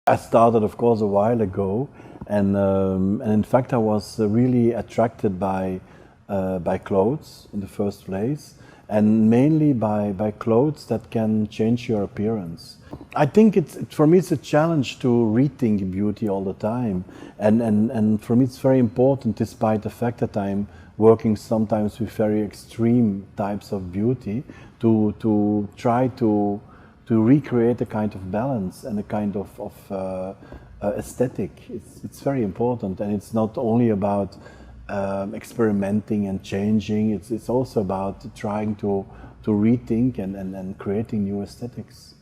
I started, of course, a while ago, and in fact, I was really attracted by clothes in the first place, and mainly by clothes that can change your appearance. I think for me it's a challenge to rethink beauty all the time, and for me it's very important, despite the fact that I'm working sometimes with very extreme types of beauty, to try to recreate a kind of balance and a kind of aesthetic. It's very important, and it's not only about experimenting and changing. It's also about trying to rethink and creating new aesthetics.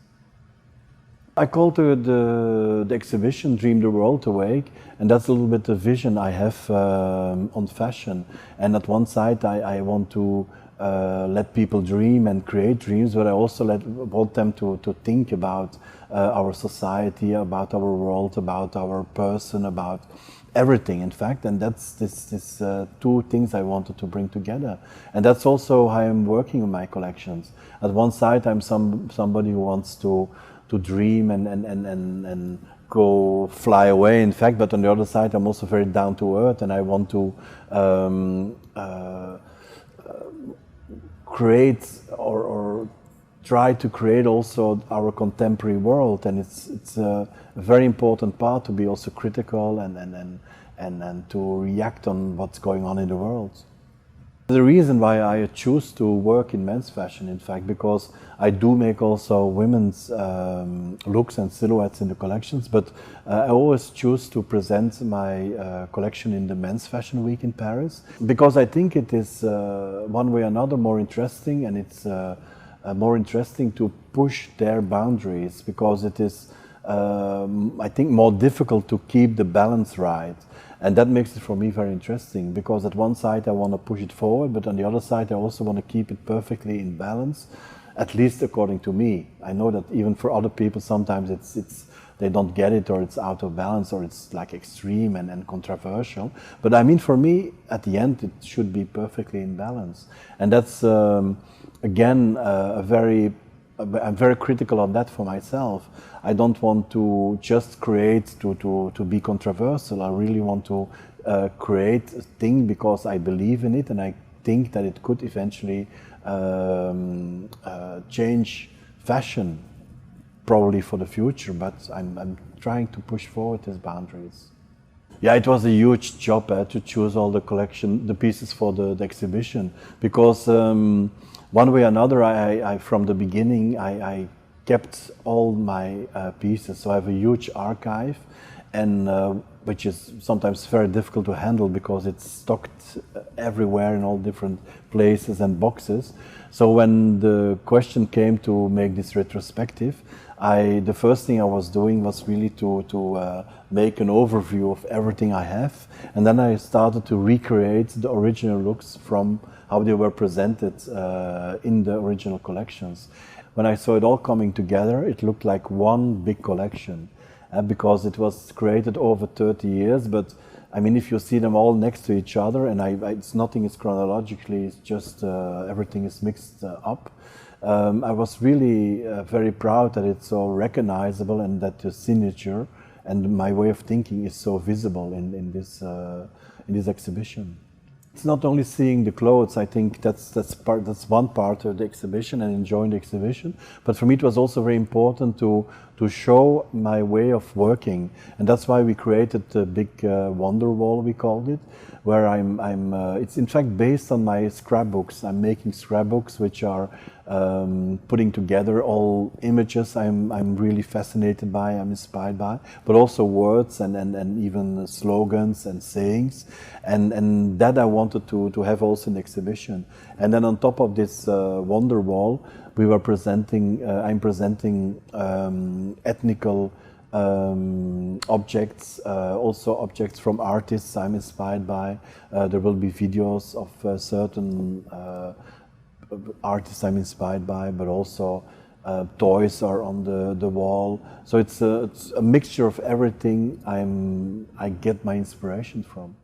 I call the exhibition "Dream the World Awake," and that's a little bit the vision I have on fashion. And at one side, I want to let people dream and create dreams, but I also want them to think about our society, about our world, about our person, about everything, in fact. And that's this two things I wanted to bring together. And that's also how I'm working on my collections. At one side, I'm somebody who wants to dream and go fly away, in fact, but on the other side, I'm also very down to earth, and I want to create or try to create also our contemporary world. And it's a very important part to be also critical and to react on what's going on in the world. The reason why I choose to work in men's fashion, in fact, because I do make also women's looks and silhouettes in the collections, but I always choose to present my collection in the Men's Fashion Week in Paris, because I think it is one way or another more interesting, and it's more interesting to push their boundaries, because it is, I think, more difficult to keep the balance right. And that makes it for me very interesting, because at one side I want to push it forward, but on the other side I also want to keep it perfectly in balance, at least according to me. I know that even for other people sometimes they don't get it, or it's out of balance, or it's like extreme and controversial. But I mean, for me, at the end, it should be perfectly in balance. And that's, again, I'm very critical on that for myself. I don't want to just create to be controversial. I really want to create a thing because I believe in it, and I think that it could eventually change fashion, probably for the future, but I'm trying to push forward these boundaries. Yeah, it was a huge job to choose all the pieces for the exhibition, because one way or another, I from the beginning, I kept all my pieces. So I have a huge archive, and which is sometimes very difficult to handle because it's stocked everywhere in all different places and boxes. So when the question came to make this retrospective, the first thing I was doing was really to make an overview of everything I have, and then I started to recreate the original looks from how they were presented in the original collections. When I saw it all coming together, it looked like one big collection, because it was created over 30 years. But I mean, if you see them all next to each other, and it's nothing is chronologically, it's just everything is mixed up. I was really very proud that it's so recognizable, and that the signature and my way of thinking is so visible in this exhibition. It's not only seeing the clothes. I think that's one part of the exhibition, and enjoying the exhibition. But for me, it was also very important to show my way of working, and that's why we created the big wonder wall, we called it, where it's in fact based on my scrapbooks. I'm making scrapbooks which are putting together all images I'm really fascinated by, I'm inspired by, but also words and even slogans and sayings, and that I wanted to have also in the exhibition. And then on top of this wonder wall, we were presenting, I'm presenting ethnical objects, also objects from artists I'm inspired by. There will be videos of certain artists I'm inspired by, but also toys are on the wall. So it's a mixture of everything I get my inspiration from.